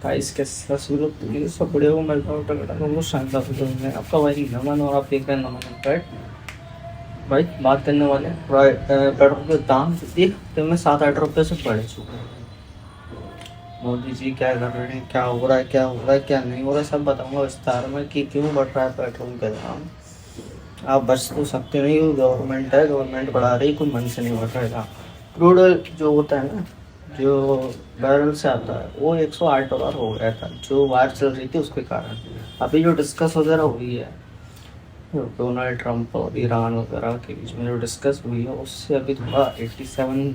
Guys कैसे सभी लोग प्लीज सब बढ़िया हो। मैं बहुत शानदार वीडियो में आपका भाई नमन और आप देख रहे हैं नमन राइट। भाई बात करने वाले हैं पेट्रोल के दाम एक हफ्ते में 7-8 रुपए से बढ़ चुके हैं। मोदी जी क्या कर रहे हैं, क्या हो रहा है, क्या हो रहा है, क्या नहीं हो रहा है, सब बताऊंगा विस्तार में कि क्यों बढ़ रहा है पेट्रोल का दाम। आप बच तो सकते नहीं हो, गवर्नमेंट है, गवर्नमेंट बढ़ा रही, कोई मन से नहीं बढ़ रहेगा। क्रूड ऑयल जो होता है ना, जो बैरल से आता है वो $108 हो गया था, जो वार चल रही थी उसके कारण। अभी जो डिस्कस वगैरह हुई है डोनाल्ड ट्रंप और ईरान वगैरह के बीच में जो डिस्कस हुई है, उससे अभी थोड़ा 87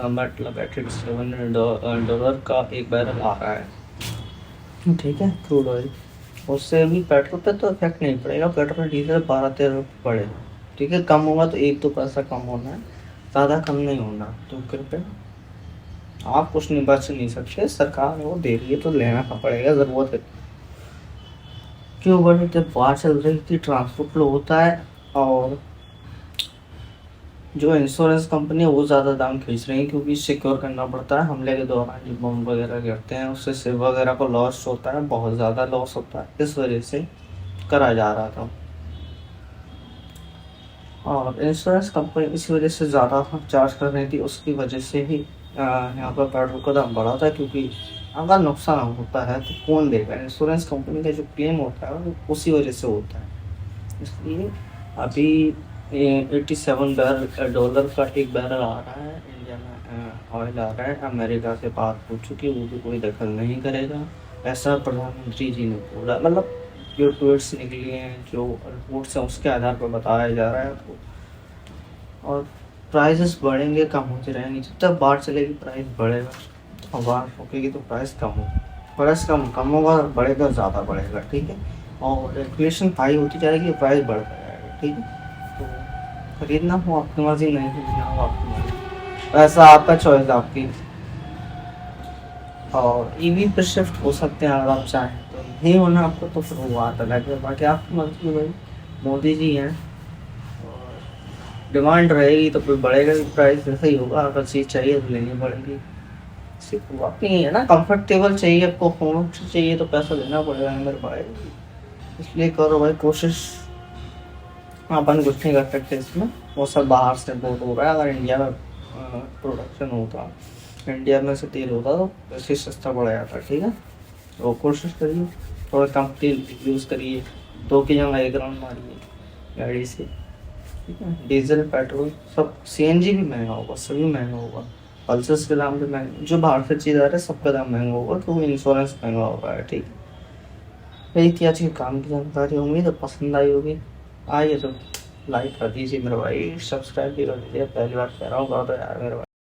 मतलब $87 का एक बैरल आ रहा है, ठीक है, क्रूड ऑयल। उससे अभी पेट्रोल पे तो इफेक्ट नहीं पड़ेगा, पेट्रोल डीजल 12-13 रुपये पड़ेगा, ठीक है। कम होगा तो 1-2 पैसा कम होना है, ज़्यादा कम नहीं होना। तो कृपया आप कुछ नहीं बच नहीं सकते, सरकार वो दे रही है तो लेना का पड़ेगा, ज़रूरत है। क्यों बड़ी जब बात चल रही थी ट्रांसपोर्ट लो होता है, और जो इंश्योरेंस कंपनी है वो ज़्यादा दाम खींच रही है, क्योंकि सिक्योर करना पड़ता है। हमले के दौरान जो बम वगैरह गिरते हैं उससे सिर वगैरह को लॉस होता है, बहुत ज़्यादा लॉस होता है, इस वजह से करा जा रहा था। और इंश्योरेंस कंपनी इसी वजह से ज़्यादा चार्ज कर रही थी, उसकी वजह से ही यहाँ पर पेट्रोल का दाम बढ़ा था। क्योंकि अगर नुकसान होता है तो कौन देगा, इंश्योरेंस कंपनी का जो क्लेम होता है वो उसी वजह से होता है। इसलिए अभी $87 का एक बैरल आ रहा है इंडिया में, ऑयल आ रहा है। अमेरिका से बात हो चुकी, वो भी कोई दखल नहीं करेगा, ऐसा प्रधानमंत्री जी ने बोला। मतलब जो ट्वीट्स निकली हैं, जो रिपोर्ट्स हैं, उसके आधार पर बताया जा रहा है आपको। और प्राइसेस बढ़ेंगे, कम होते रहेंगे, जब तक बाढ़ चलेगी प्राइस बढ़ेगा, और बाढ़ रुकेगी तो प्राइस कम होगा। प्राइस कम होगा और बढ़ेगा, ज़्यादा बढ़ेगा, ठीक है। और इन्फ्लेशन हाई होती जाएगी, प्राइस बढ़ता जाएगा, ठीक है। तो खरीदना हो आपकी मर्जी, नहीं खरीदना हो आपकी मर्जी, ऐसा आपका चॉइस आपकी। और ईवी पर शिफ्ट हो सकते हैं अगर आप चाहें तो, नहीं होना आपको तो फिर वो बात अलग है, बाकी आपकी मर्जी भाई। मोदी जी हैं, डिमांड रहेगी तो फिर बढ़ेगा भी प्राइस, ऐसा ही होगा। अगर चीज़ चाहिए तो लेनी पड़ेगी, सिर्फ बात नहीं है ना। कंफर्टेबल चाहिए आपको, फोन चाहिए तो पैसा देना पड़ेगा मेरे भाई। इसलिए करो भाई कोशिश, अपन कुछ नहीं कर सकते इसमें, वो सब बाहर से इम्पोर्ट हो रहा है। अगर इंडिया में प्रोडक्शन होता, इंडिया में से तेल होता तो वैसे सस्ता पड़ जाता, ठीक है। तो कोशिश करिए, थोड़ा कम तेल यूज़ करिए, 2 की जगह 1 राउंड मारिए गाड़ी से, ठीक है। डीजल पेट्रोल सब, सीएनजी भी महंगा होगा, सभी महंगा होगा, पल्सेस के दाम भी महंगे, जो बाहर से चीज़ आ रहा है सबका दाम महंगा होगा, तो इंश्योरेंस महंगा हो रहा है, ठीक है। यही थी आज के काम की जानकारी, उम्मीद है पसंद आई होगी। आइए तो लाइक कर दीजिए मेरे भाई, सब्सक्राइब भी कर दीजिए, पहली बार कह रहा हूँ, कर दो यार मेरे भाई।